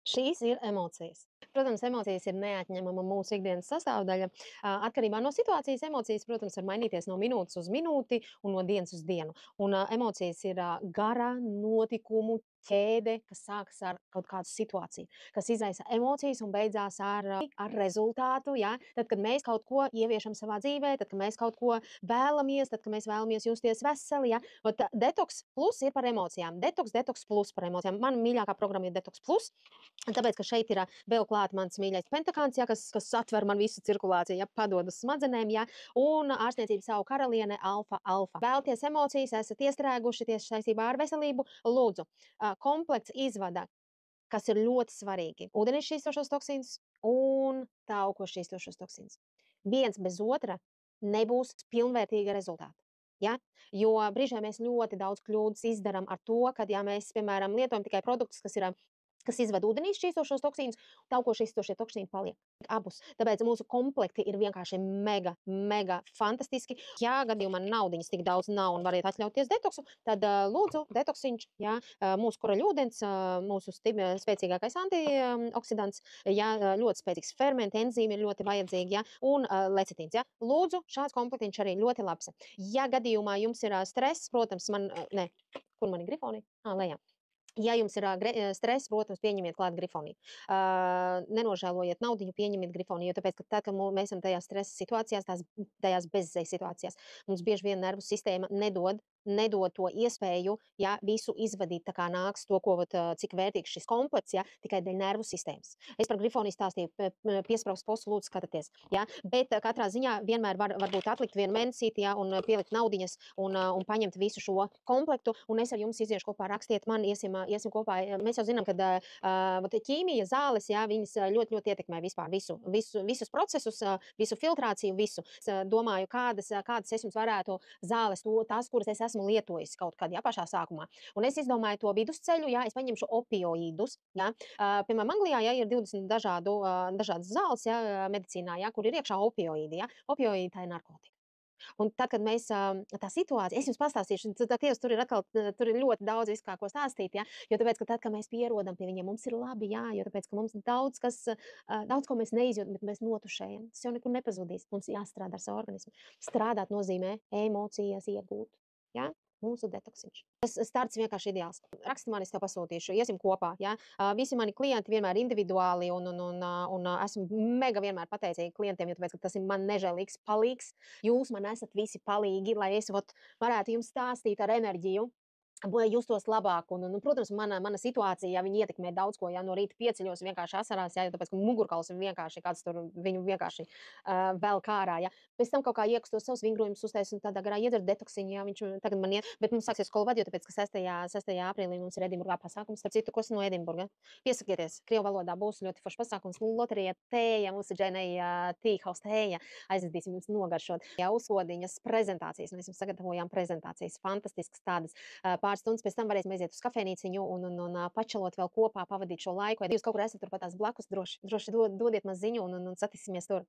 Šīs ir emocijas. Protams, emocijas ir neatņemama mūsu ikdienas sastāvdaļa. Atkarībā no situācijas emocijas, protams, var mainīties no minūtes uz minūti un no dienas uz dienu. Un emocijas ir gara notikumu ķēde, kas sākas ar kaut kādu situāciju, kas izraisa emocijas un beidzās ar rezultātu. Ja? Tad, kad mēs kaut ko ieviešam savā dzīvē, tad, kad mēs kaut ko vēlamies, tad, kad mēs vēlamies justies veseli, ja? Detoks plus ir par emocijām. Detoks plus par emocijām. Man mīļākā programma ir Detoks plus. Tāpēc, ka šeit ir vēl klāt mans mīļais pentakāns, ja, kas atver man visu cirkulāciju, ja, padod uz smadzenēm, ja, un ārstniecība savu karaliene Alfa Alfa. Vēlties emocijas, esat iestrēguši tieši saistībā ar veselību, lūdzu, komplekts izvada, kas ir ļoti svarīgi. Ūdenī šķīstošos toksīnus un tauko šķīstošos toksīnus. Viens bez otra nebūs pilnvērtīga rezultāta. Ja? Jo brīžiem mēs ļoti daudz kļūdas izdaram ar to, kad ja mēs, piemēram, lietojam tikai produktus, kas izved ūdenī šķīstošos toksīnus, tauko šķīstošie toksīni paliek. Abus. Tāpēc mūsu komplekti ir vienkārši mega fantastiski. Ja gadījumā naudiņas tik daudz nav un variet atļauties detoksu, tad lūdzu, detoksiņš, ja, mūsu kuraļūdens, mūsu spēcīgākais antioksidants, ja, ļoti spēcīgs fermenti, enzīmi ir ļoti vajadzīgi, ja, un lecitīns. Ja. Lūdzu, šāds komplektiņš arī ļoti labs. Ja gadījumā jums ir stress, protams, kur man ir grifoni? Lejā. Ja jums ir stress, protams, pieņemiet klāt grifoniju. Nenožēlojiet naudiņu, pieņemiet grifoniju, jo tāpēc, ka tad, kad mēs esam tajās stresa situācijās, tajās bezizējas situācijās, mums bieži vien nervu sistēma nedod to iespēju, ja, visu izvadīt tā kā nāks to, cik vērtīgs šis komplekts, ja, tikai dēļ nervu sistēmas. Es par grifoniju stāstīju, piespraust postu, lūdzu skatieties, ja, bet katrā ziņā vienmēr varbūt atlikt vienu mēnesīti, ja, un pielikt naudiņas un paņemt visu šo komplektu, un es ar jums iziešu kopā, rakstiet man, iesim kopā. Mēs jau zinām, ka ķīmija, zāles, jā, viņas ļoti ietekmē vispār visus procesus, visu filtrāciju, visu. Es domāju, kādas es jums varētu zāles, tās, kuras es esmu lietojis kaut kad, jā, pašā sākumā. Un es izdomāju to vidusceļu, jā, es paņemšu opioīdus, jā. Piemēram, Anglijā, jā, ir 20 dažādas zāles, jā, medicīnā, jā, kur ir iekšā opioīdi, jā. Opioīdi tā ir narkotika. Un tad, kad mēs tā situācija, es jums pastāstīšu, tur ir ļoti daudz viskā, ko stāstīt, ja, jo tāpēc, ka tad, kad mēs pierodam pie viņiem, mums ir labi, jā, jo tāpēc, ka mums daudz ko mēs neizjūtam, bet mēs notušējam. Tas jau nekur nepazudīs. Mums jāstrādā ar savu organismu. Strādāt nozīmē emocijas iegūt, jā. Mūsu detoksiņš. Tas starts vienkārši ideāls. Raksti man, es tev pasūtīšu, iesim kopā. Ja? Visi mani klienti vienmēr individuāli un esmu mega vienmēr pateicīga klientiem, jo tāpēc, ka tas ir man nežēlīgs palīgs. Jūs man esat visi palīgi, lai es varētu jums stāstīt ar enerģiju. Lai justos labāk, protams, mana situācija, ja viņi ietekmē daudz ko, ja no rīta pieceļos vienkārši asarās, ja, tāpēc, ka mugurkauls ir vienkārši, kāds tur viņu vienkārši vēl kārā, ja. Pēc tam kaut kā iekustos savus vingrojumus uztais un tādā garā iedzer detoksiņu, ja, viņš tagad man iet, bet mums sāksies skolu vadi, jo tāpēc, ka 6. aprīlī mums ir Edinburgā pasākums, starp citu, kas no Edinburga. Piesakieties, krievu valodā būs ļoti foršs pasākums, loterija tēja, mūsu dženeja tīhaus tēja, aizvedīsim jums nogaršot. Ja, uzvodiņas prezentācijas, mēs jums sagatavojām prezentācijas, fantastiskas tādas, pāris stundas pēc tam varēsim aiziet uz kafejnīciņu un pačalot vēl kopā, pavadīt šo laiku. Ja jūs kaut kur esat turpat tās blakus, droši dodiet man ziņu un satiksimies tur.